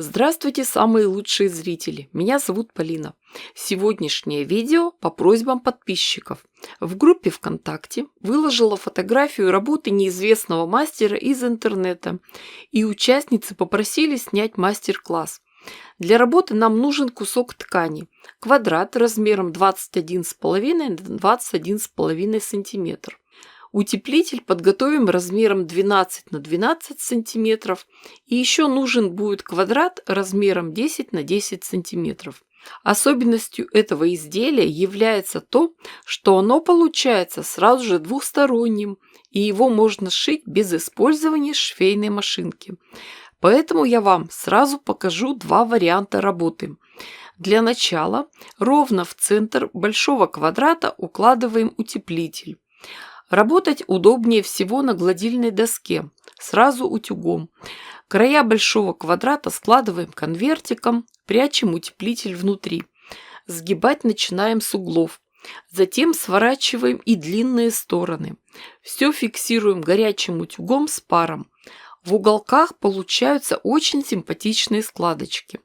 Здравствуйте, самые лучшие зрители! Меня зовут Полина. Сегодняшнее видео по просьбам подписчиков. В группе ВКонтакте выложила фотографию работы неизвестного мастера из интернета, и участницы попросили снять мастер-класс. Для работы нам нужен кусок ткани, квадрат размером 21,5 на 21,5 см. Утеплитель подготовим размером 12 на 12 сантиметров, и еще нужен будет квадрат размером 10 на 10 сантиметров. Особенностью этого изделия является то, что оно получается сразу же двухсторонним, и его можно сшить без использования швейной машинки. Поэтому я вам сразу покажу два варианта работы. Для начала ровно в центр большого квадрата укладываем утеплитель. Работать удобнее всего на гладильной доске, сразу утюгом. Края большого квадрата складываем конвертиком, прячем утеплитель внутри. Сгибать начинаем с углов. Затем сворачиваем и длинные стороны. Все фиксируем горячим утюгом с паром. В уголках получаются очень симпатичные складочки.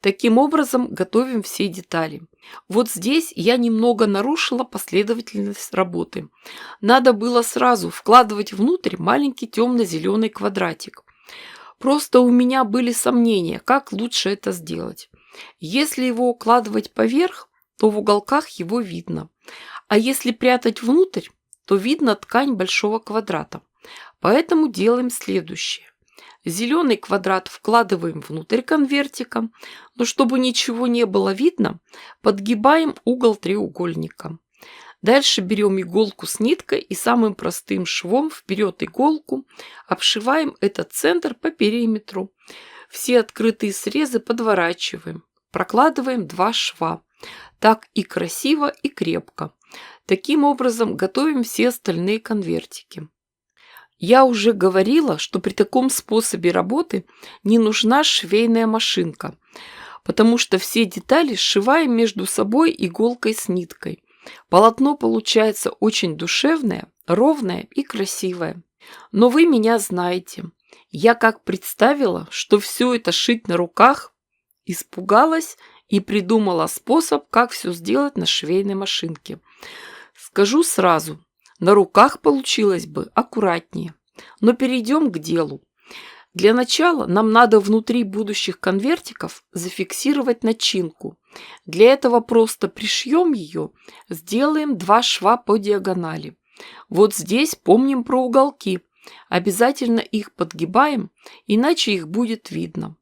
Таким образом готовим все детали. Вот здесь я немного нарушила последовательность работы. Надо было сразу вкладывать внутрь маленький темно-зеленый квадратик. Просто у меня были сомнения, как лучше это сделать. Если его укладывать поверх, то в уголках его видно. А если прятать внутрь, то видно ткань большого квадрата. Поэтому делаем следующее. Зеленый квадрат вкладываем внутрь конвертика, но чтобы ничего не было видно, подгибаем угол треугольника. Дальше берем иголку с ниткой и самым простым швом вперед иголку обшиваем этот центр по периметру. Все открытые срезы подворачиваем, прокладываем два шва. Так и красиво, и крепко. Таким образом готовим все остальные конвертики. Я уже говорила, что при таком способе работы не нужна швейная машинка, потому что все детали сшиваем между собой иголкой с ниткой. Полотно получается очень душевное, ровное и красивое. Но вы меня знаете. Я как представила, что все это шить на руках, испугалась и придумала способ, как все сделать на швейной машинке. Скажу сразу. На руках получилось бы аккуратнее. Но перейдем к делу. Для начала нам надо внутри будущих конвертиков зафиксировать начинку. Для этого просто пришьем ее, сделаем два шва по диагонали. Вот здесь помним про уголки. Обязательно их подгибаем, иначе их будет видно.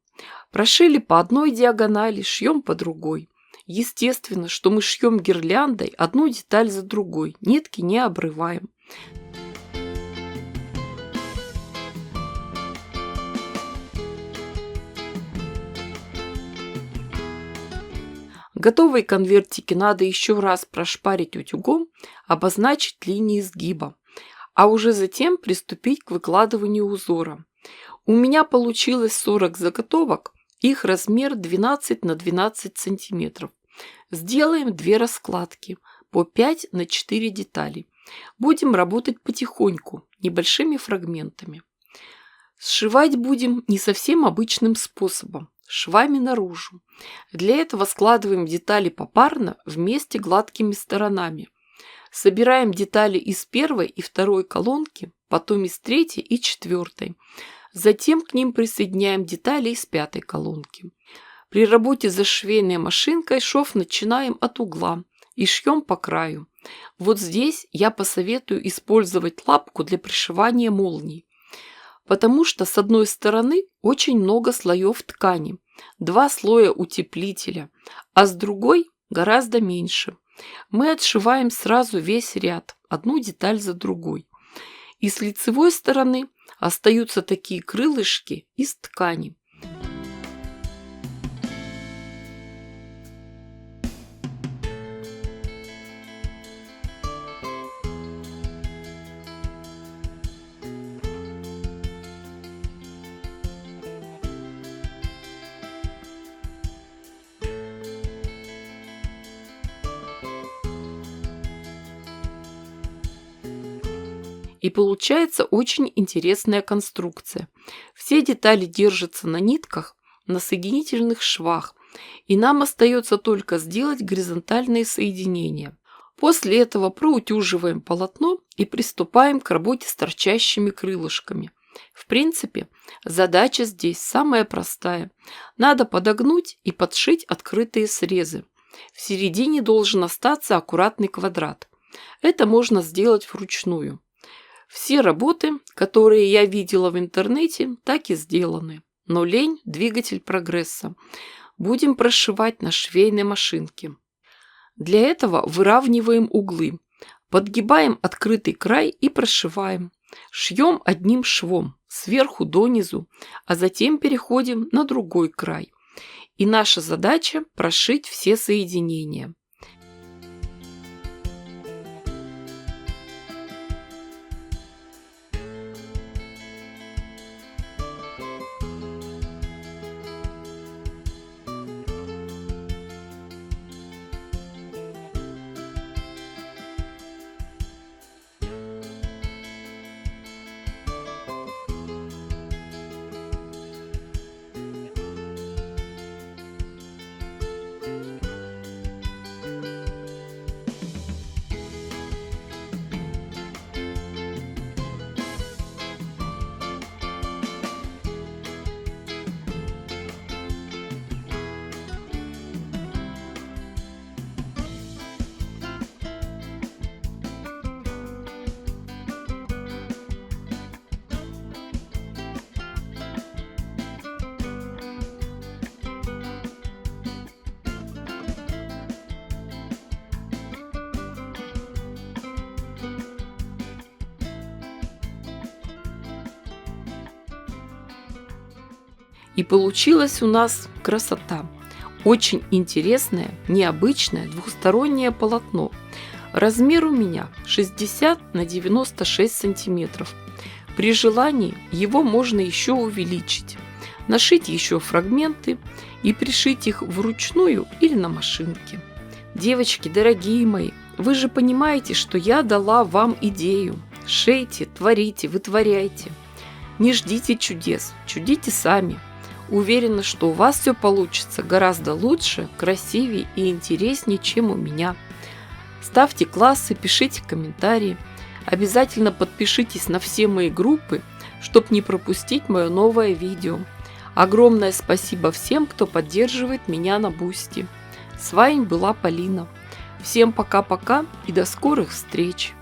Прошили по одной диагонали, шьем по другой. Естественно, что мы шьем гирляндой одну деталь за другой, нитки не обрываем. Готовые конвертики надо еще раз прошпарить утюгом, обозначить линии сгиба, а уже затем приступить к выкладыванию узора. У меня получилось 40 заготовок. Их размер 12 на 12 сантиметров. Сделаем две раскладки по 5 на 4 детали. Будем работать потихоньку, небольшими фрагментами. Сшивать будем не совсем обычным способом, швами наружу. Для этого складываем детали попарно вместе гладкими сторонами. Собираем детали из первой и второй колонки, потом из третьей и четвертой. Затем к ним присоединяем детали из пятой колонки. При работе за швейной машинкой шов начинаем от угла и шьем по краю. Вот здесь я посоветую использовать лапку для пришивания молний, потому что с одной стороны очень много слоев ткани, 2 слоя утеплителя, а с другой гораздо меньше. Мы отшиваем сразу весь ряд, одну деталь за другой. И с лицевой стороны остаются такие крылышки из ткани. И получается очень интересная конструкция. Все детали держатся на нитках, на соединительных швах, и нам остается только сделать горизонтальные соединения. После этого проутюживаем полотно и приступаем к работе с торчащими крылышками. В принципе, задача здесь самая простая. Надо подогнуть и подшить открытые срезы. В середине должен остаться аккуратный квадрат. Это можно сделать вручную. Все работы, которые я видела в интернете, так и сделаны. Но лень – двигатель прогресса. Будем прошивать на швейной машинке. Для этого выравниваем углы, подгибаем открытый край и прошиваем. Шьем одним швом, сверху донизу, а затем переходим на другой край. И наша задача – прошить все соединения. И получилась у нас красота. Очень интересное, необычное двухстороннее полотно. Размер у меня 60 на 96 сантиметров. При желании его можно еще увеличить. Нашить еще фрагменты и пришить их вручную или на машинке. Девочки, дорогие мои, вы же понимаете, что я дала вам идею. Шейте, творите, вытворяйте. Не ждите чудес, чудите сами. Уверена, что у вас все получится гораздо лучше, красивее и интереснее, чем у меня. Ставьте классы, пишите комментарии. Обязательно подпишитесь на все мои группы, чтобы не пропустить мое новое видео. Огромное спасибо всем, кто поддерживает меня на Бусти. С вами была Полина. Всем пока-пока и до скорых встреч!